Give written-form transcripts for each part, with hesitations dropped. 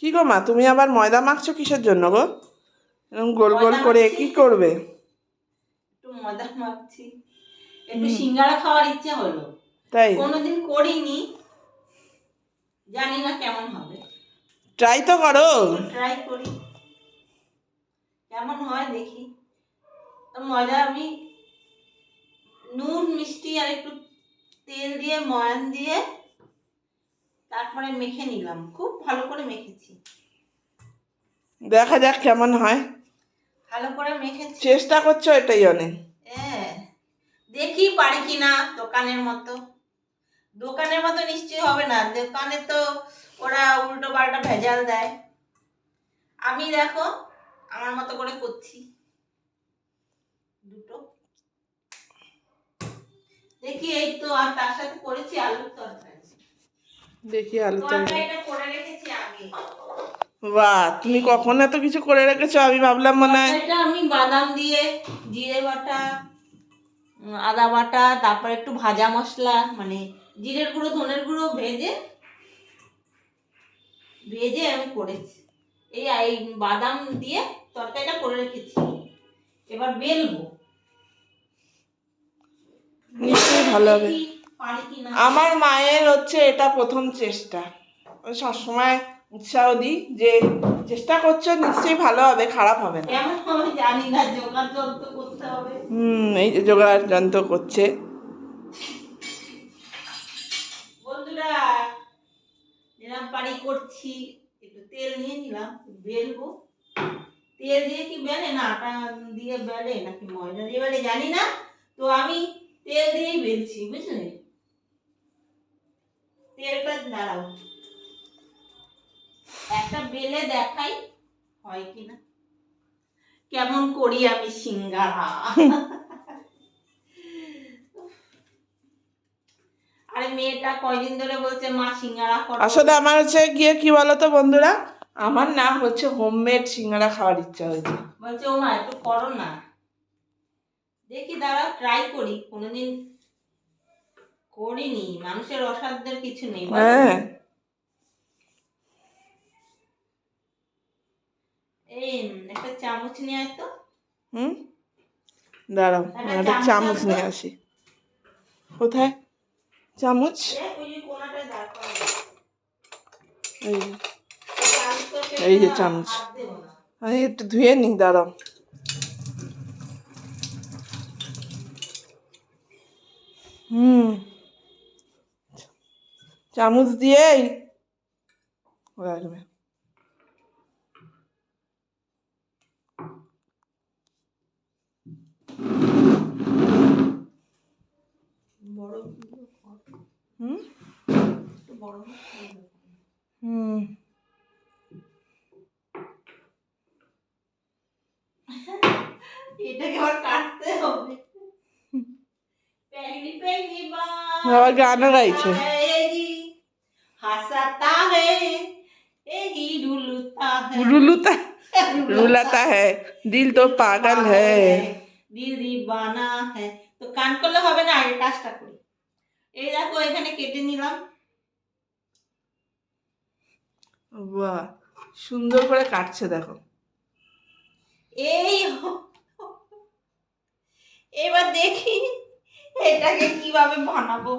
কি গো মা, তুমি আবার ময়দা মাখছো কিসের জন্য গো? এরকম গোল গোল ময়দা করে মাখছি। কি করবে? একটু ময়দা মাখছি, একটু সিঙ্গারা খাওয়ার ইচ্ছে হলো। তাই কোনোদিন করিনি, জানি না কেমন হবে। ট্রাই তো করো। ট্রাই করি কেমন হয় দেখি। তো ময়দা আমি নুন মিষ্টি আর একটু তেল দিয়ে ময়ান দিয়ে তারপরে মেখে নিলাম, খুব ভালো করে মেখেছি। দেখা যাক কেমন হয়। ভালো করে মেখেছি, চেষ্টা করছো এটাই অনেক। হ্যাঁ দেখি পারি কিনা। দোকানের মতো নিশ্চয়ই হবে না, দোকানে তো ওরা উল্টো পাল্টা ভেজাল দেয়। আমি দেখো আমার মতো করে করছি, দুটো দেখি। এই তো, আর তার সাথে করেছি আলুর তরকারি। দেখি আলু তরকারি। এটা করে রেখেছি আগে। বাহ, তুমি কখন এত কিছু করে রেখেছো? আমি ভাবলাম মনে হয় এটা আমি বাদাম দিয়ে জিরে বাটা, আদা বাটা, তারপর একটু ভাজা মশলা, মানে জিরের গুঁড়ো ধনের গুঁড়ো ভেজে আমি করেছি। এই বাদাম দিয়ে তরকারিটা করে রেখেছি, এবার বেলবো। নিশ্চয়ই ভালো হবে। পারি কিনা। আমার মায়ের হচ্ছে এটা প্রথম চেষ্টা। আমি সবসময় উৎসাহ দিই যে চেষ্টা করছো, নিশ্চয়ই ভালো হবে, খারাপ হবে না। কেমন হবে জানি না, জোগাড় যন্ত্র করতে হবে। এই যে জোগাড় যন্ত্র করছে। বন্ধুরা নিলাম পানি করছি, একটু তেল নিয়ে নিলাম, বেলবো। তেল দিয়ে কি বেলে না আটা দিয়ে বেলে নাকি ময়দা দিয়ে বেলে জানি না, তো আমি তেল দিয়েই বেলছি, বুঝলে। তেলটা দাঁড়াও, একটা বেলে দেখাই হয় কিনা, কেমন করি আমি সিঙ্গারা। আরে মেয়েটা কয়দিন ধরে বলছে মা সিঙ্গারা করো। আসলে আমার হচ্ছে গিয়ে কি বলতো বন্ধুরা, আমার না হচ্ছে হোমমেড সিঙ্গারা খাওয়ার ইচ্ছা হয়েছে। বলছে ও মা একটু করো না। দেখি দাঁড়া ট্রাই করি, কোনোদিন করিনি, মানুষের অসাধ্যের কিছু নেই। হ্যাঁ, এই একটা চামচ নিয়ে আয় তো। দাঁড়াও একটা চামচ নিয়ে আসি। কোথায় চামচ? এই যে চামচ, আমি একটু ধুয়ে নি, দাঁড়াও। চামচ দিয়েই রাখবে। এটাকে আবার কাটতে হবে। আবার গানও গাইছে। हंसता है यही रुलाता है दिल तो पागल है। दिल दीवाना है। তো গান করলে হবে না, আগে কাজটা করি। এই দেখো এখানে কেটে নিলাম। বাহ, সুন্দর করে কাটছে দেখো। এই এবার দেখি এটাকে কিভাবে বানাবো।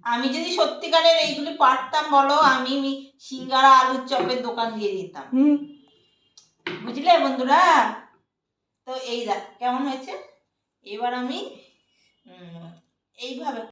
আমি যদি সত্যিকারের এইগুলি পারতাম বলো, আমি সিঙ্গারা আলুর চপের দোকান দিয়ে দিতাম। বুঝলে বন্ধুরা? তো এই দেখ কেমন হয়েছে। এবার আমি এইভাবে